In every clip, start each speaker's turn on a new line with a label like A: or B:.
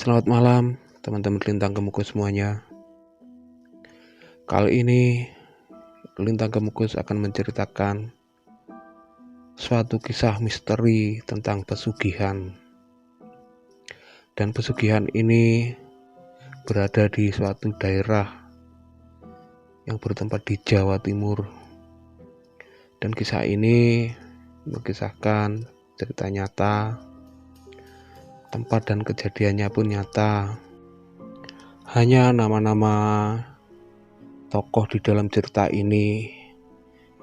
A: Selamat malam teman-teman Lintang Kemukus semuanya. Kali ini Lintang Kemukus akan menceritakan suatu kisah misteri tentang pesugihan. Dan pesugihan ini berada di suatu daerah yang bertempat di Jawa Timur. Dan kisah ini mengisahkan cerita nyata, tempat dan kejadiannya pun nyata. Hanya nama-nama tokoh di dalam cerita ini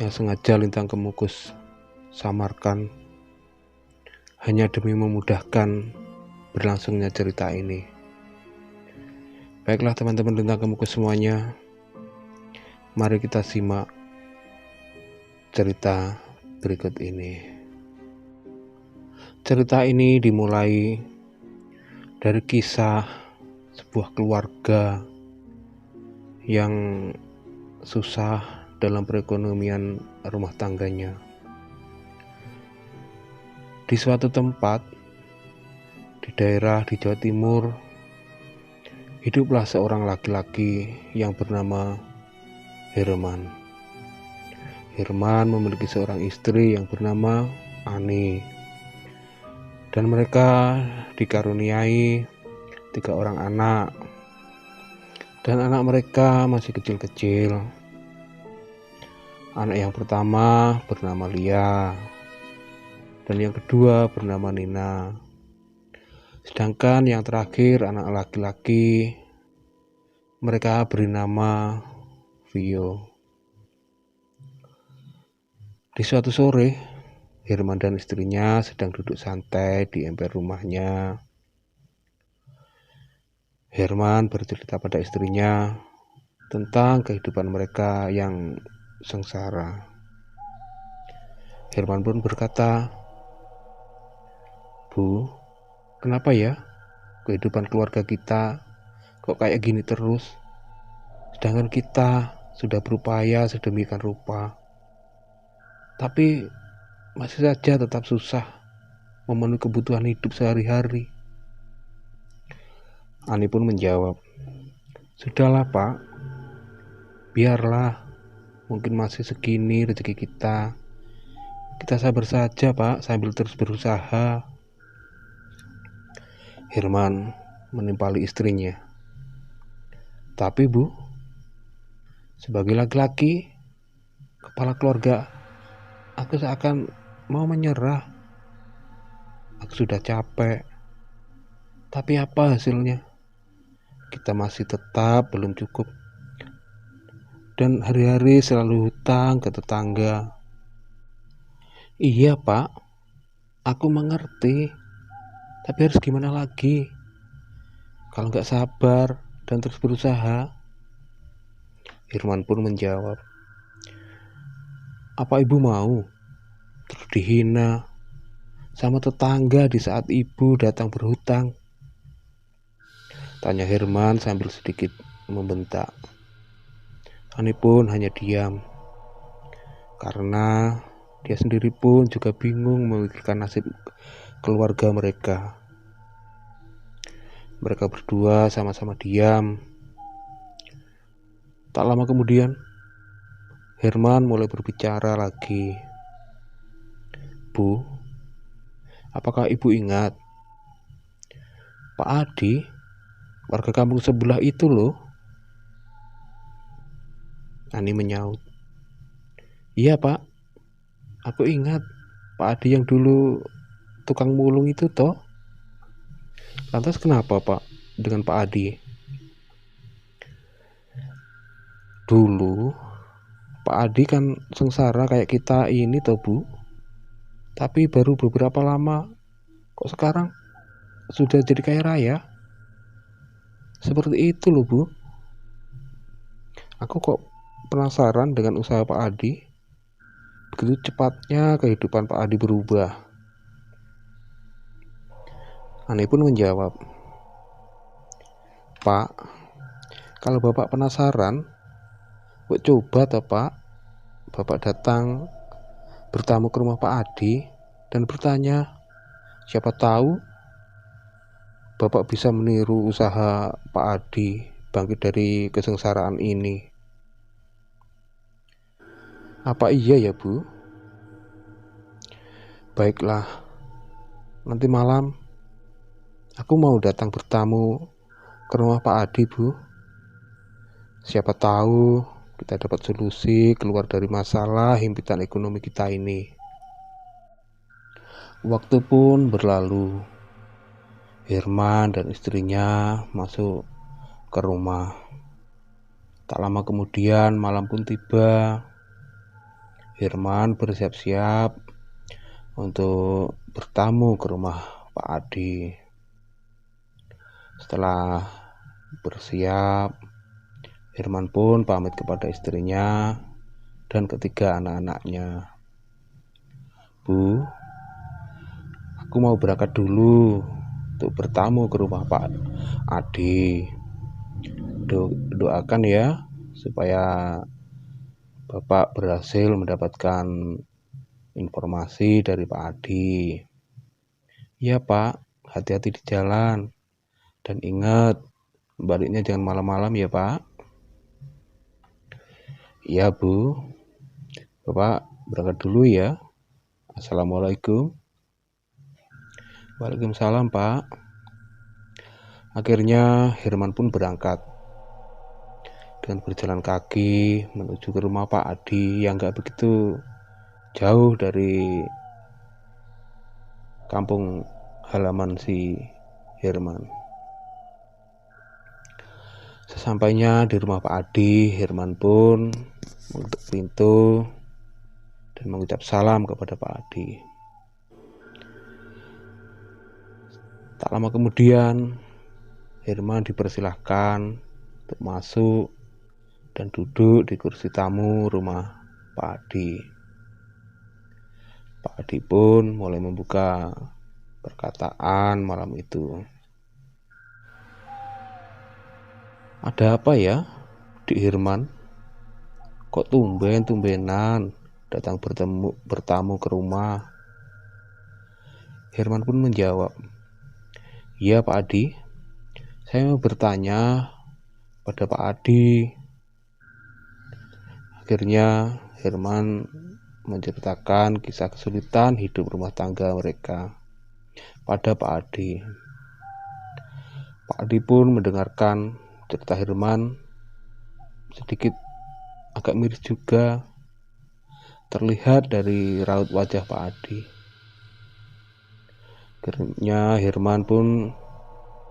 A: yang sengaja Lintang Kemukus samarkan hanya demi memudahkan berlangsungnya cerita ini. Baiklah teman-teman Lintang Kemukus semuanya, mari kita simak cerita berikut ini. Cerita ini dimulai dari kisah sebuah keluarga yang susah dalam perekonomian rumah tangganya. Di suatu tempat di daerah di Jawa Timur, hiduplah seorang laki-laki yang bernama Herman. Herman memiliki seorang istri yang bernama Ani, dan mereka dikaruniai 3 orang anak, dan anak mereka masih kecil-kecil. Anak yang pertama bernama Lia, dan yang kedua bernama Nina. Sedangkan yang terakhir anak laki-laki, mereka beri nama Vio. Di suatu sore, Herman dan istrinya sedang duduk santai di emper rumahnya. Herman bercerita pada istrinya tentang kehidupan mereka yang sengsara. Herman pun berkata, "Bu, kenapa ya kehidupan keluarga kita kok kayak gini terus? Sedangkan kita sudah berupaya sedemikian rupa, tapi masih saja tetap susah memenuhi kebutuhan hidup sehari-hari." Ani pun menjawab, "Sudahlah Pak, biarlah, mungkin masih segini rezeki kita. Kita sabar saja Pak, sambil terus berusaha." Herman menimpali istrinya, "Tapi Bu, sebagai laki-laki, kepala keluarga, aku seakan mau menyerah. Aku sudah capek, tapi apa hasilnya? Kita masih tetap belum cukup, dan hari-hari selalu hutang ke tetangga." "Iya Pak, aku mengerti, tapi harus gimana lagi? Kalau nggak sabar dan terus berusaha." Herman pun menjawab, "Apa Ibu mau terus dihina sama tetangga di saat Ibu datang berhutang?" Tanya Herman sambil sedikit membentak. Ani pun hanya diam, karena dia sendiri pun juga bingung memikirkan nasib keluarga mereka. Mereka berdua sama-sama diam. Tak lama kemudian, Herman mulai berbicara lagi. "Bu, apakah Ibu ingat Pak Adi, warga kampung sebelah itu loh?" Ani menyaut, "Iya Pak, aku ingat Pak Adi yang dulu tukang mulung itu toh. Lantas kenapa Pak dengan Pak Adi?" "Dulu Pak Adi kan sengsara kayak kita ini toh Bu. Tapi baru beberapa lama kok sekarang sudah jadi kaya raya. Seperti itu loh Bu. Aku kok penasaran dengan usaha Pak Adi. Begitu cepatnya kehidupan Pak Adi berubah." Ani pun menjawab, "Pak, kalau Bapak penasaran, coba toh Pak, Bapak datang bertamu ke rumah Pak Adi dan bertanya. Siapa tahu Bapak bisa meniru usaha Pak Adi bangkit dari kesengsaraan ini. Apa iya ya, Bu? Baiklah, nanti malam aku mau datang bertamu ke rumah Pak Adi, Bu. Siapa tahu kita dapat solusi keluar dari masalah himpitan ekonomi kita ini. Waktu pun berlalu. Herman dan istrinya masuk ke rumah. Tak lama kemudian malam pun tiba. Herman bersiap-siap untuk bertamu ke rumah Pak Adi. Setelah bersiap, Herman pun pamit kepada istrinya dan ketiga anak-anaknya. Bu, aku mau berangkat dulu untuk bertamu ke rumah Pak Adi. Doakan ya supaya Bapak berhasil mendapatkan informasi dari Pak Adi. Ya Pak, hati-hati di jalan. Dan ingat, baliknya jangan malam-malam ya Pak. Iya Bu, Bapak berangkat dulu ya. Assalamualaikum. Waalaikumsalam Pak. Akhirnya Herman pun berangkat dengan berjalan kaki menuju ke rumah Pak Adi yang gak begitu jauh dari kampung halaman si Herman. Sesampainya di rumah Pak Adi, Herman pun mengetuk pintu dan mengucap salam kepada Pak Adi. Tak lama kemudian, Herman dipersilahkan untuk masuk dan duduk di kursi tamu rumah Pak Adi. Pak Adi pun mulai membuka perkataan malam itu. Ada apa ya, Dik Herman? Kok tumben-tumbenan datang bertamu ke rumah? Herman pun menjawab, "Iya Pak Adi, saya mau bertanya pada Pak Adi." Akhirnya Herman menceritakan kisah kesulitan hidup rumah tangga mereka pada Pak Adi. Pak Adi pun mendengarkan cerita Herman, sedikit agak miris juga terlihat dari raut wajah Pak Adi. Akhirnya Herman pun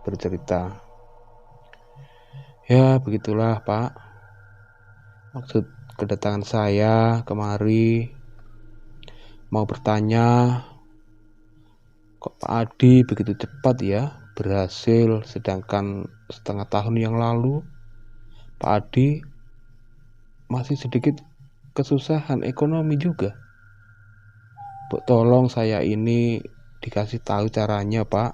A: bercerita, "Ya begitulah Pak, maksud kedatangan saya kemari mau bertanya, kok Pak Adi begitu cepat ya berhasil, sedangkan setengah tahun yang lalu Pak Adi masih sedikit kesusahan ekonomi juga. Bu, tolong saya ini dikasih tahu caranya Pak."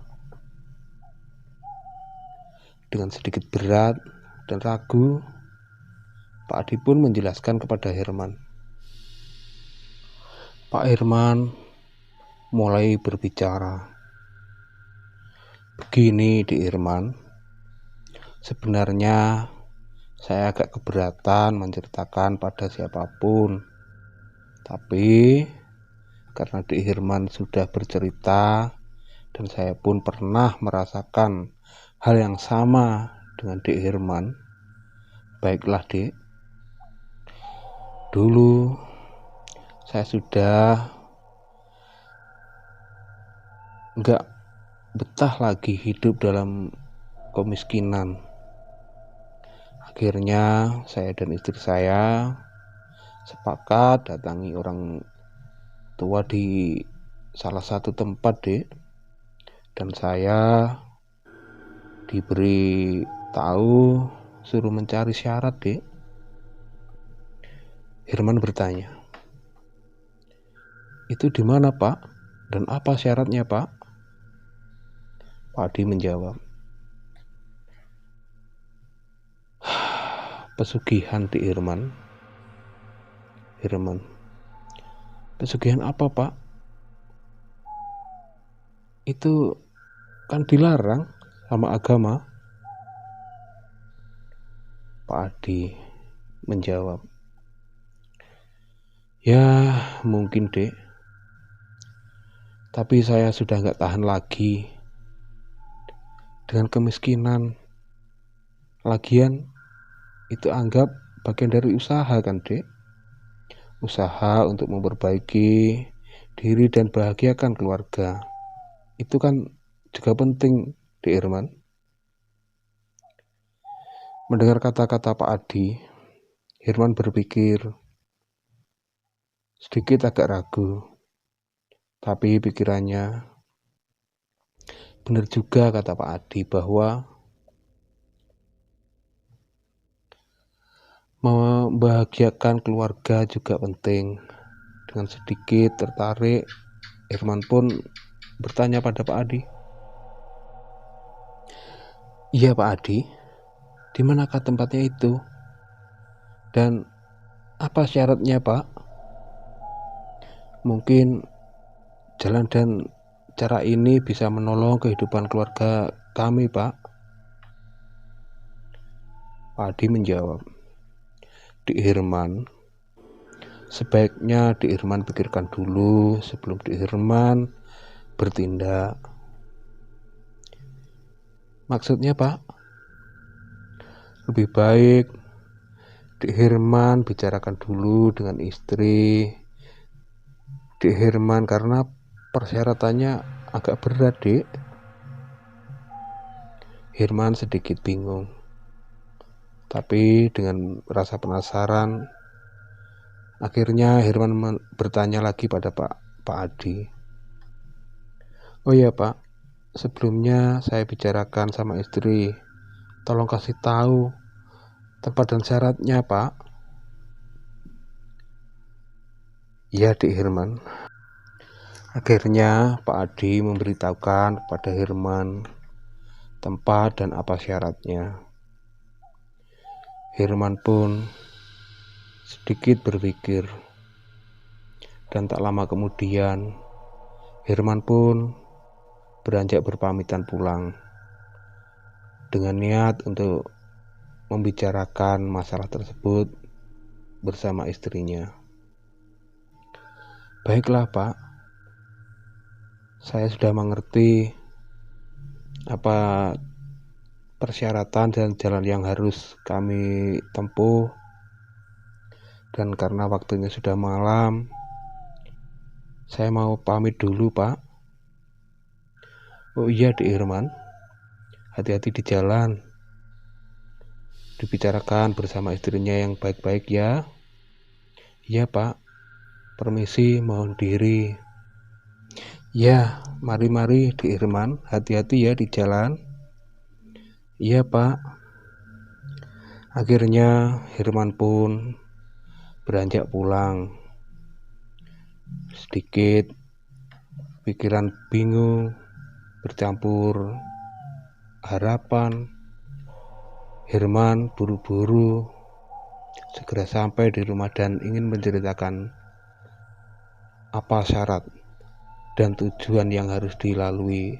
A: Dengan sedikit berat dan ragu, Pak Adi pun menjelaskan kepada Herman. Pak Herman mulai berbicara. "Begini Dik Herman, sebenarnya saya agak keberatan menceritakan pada siapapun. Tapi karena Dik Herman sudah bercerita dan saya pun pernah merasakan hal yang sama dengan Dik Herman. Baiklah Dik, dulu saya sudah nggak betah lagi hidup dalam kemiskinan. Akhirnya saya dan istri saya sepakat datangi orang tua di salah satu tempat Dek, dan saya diberi tahu suruh mencari syarat Dek." Herman bertanya, "Itu di mana Pak? Dan apa syaratnya Pak?" Pak Adi menjawab, "Pesugihan Dik Herman." Herman, "Pesugihan apa Pak? Itu kan dilarang. Sama agama? Pak Adi menjawab, ya mungkin dek, tapi saya sudah nggak tahan lagi dengan kemiskinan. Lagian itu anggap bagian dari usaha kan dek, usaha untuk memperbaiki diri dan bahagiakan keluarga. Itu kan juga penting, Dek Irman. Mendengar kata-kata Pak Adi, Herman berpikir sedikit agak ragu. Tapi pikirannya, benar juga kata Pak Adi bahwa membahagiakan keluarga juga penting. Dengan sedikit tertarik, Herman pun bertanya pada Pak Adi, iya Pak Adi, di manakah tempatnya itu? Dan apa syaratnya Pak? Mungkin jalan dan cara ini bisa menolong kehidupan keluarga kami Pak. Pak Adi menjawab, Dik Herman, sebaiknya Dik Herman pikirkan dulu sebelum Dik Herman bertindak. Maksudnya Pak? Lebih baik Dik Herman bicarakan dulu dengan istri Dik Herman karena persyaratannya agak berat Dik. Herman sedikit bingung, tapi dengan rasa penasaran akhirnya Herman bertanya lagi pada Pak Adi. Oh iya Pak, sebelumnya saya bicarakan sama istri, tolong kasih tahu tempat dan syaratnya Pak. Iya Dik Herman. Akhirnya Pak Adi memberitahukan kepada Herman tempat dan apa syaratnya. Herman pun sedikit berpikir, dan tak lama kemudian Herman pun beranjak berpamitan pulang dengan niat untuk membicarakan masalah tersebut bersama istrinya. Baiklah Pak, saya sudah mengerti apa persyaratan dan jalan yang harus kami tempuh, dan karena waktunya sudah malam, saya mau pamit dulu Pak. Oh iya Dik Herman, hati-hati di jalan, dibicarakan bersama istrinya yang baik-baik ya. Iya Pak, permisi, mohon diri. Ya, mari-mari Dik Herman, hati-hati ya di jalan. Iya Pak. Akhirnya Herman pun beranjak pulang. Sedikit pikiran bingung bercampur harapan. Herman buru-buru segera sampai di rumah dan ingin menceritakan apa syarat dan tujuan yang harus dilalui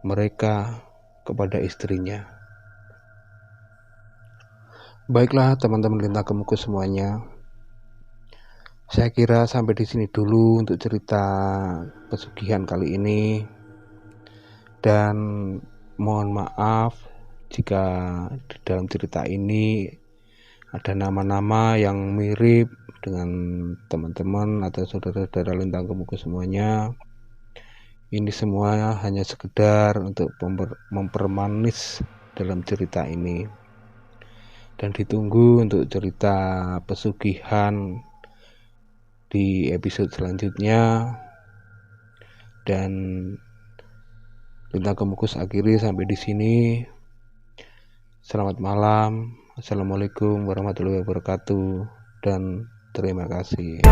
A: mereka kepada istrinya. Baiklah teman-teman Lintang Kemuku semuanya, saya kira sampai di sini dulu untuk cerita pesugihan kali ini, dan mohon maaf jika di dalam cerita ini ada nama-nama yang mirip dengan teman-teman atau saudara-saudara Lintang Kemuku semuanya. Ini semua hanya sekedar untuk mempermanis dalam cerita ini, dan ditunggu untuk cerita pesugihan di episode selanjutnya. Dan Lintang Kemukus akhiri sampai di sini. Selamat malam. Assalamualaikum warahmatullahi wabarakatuh, dan terima kasih.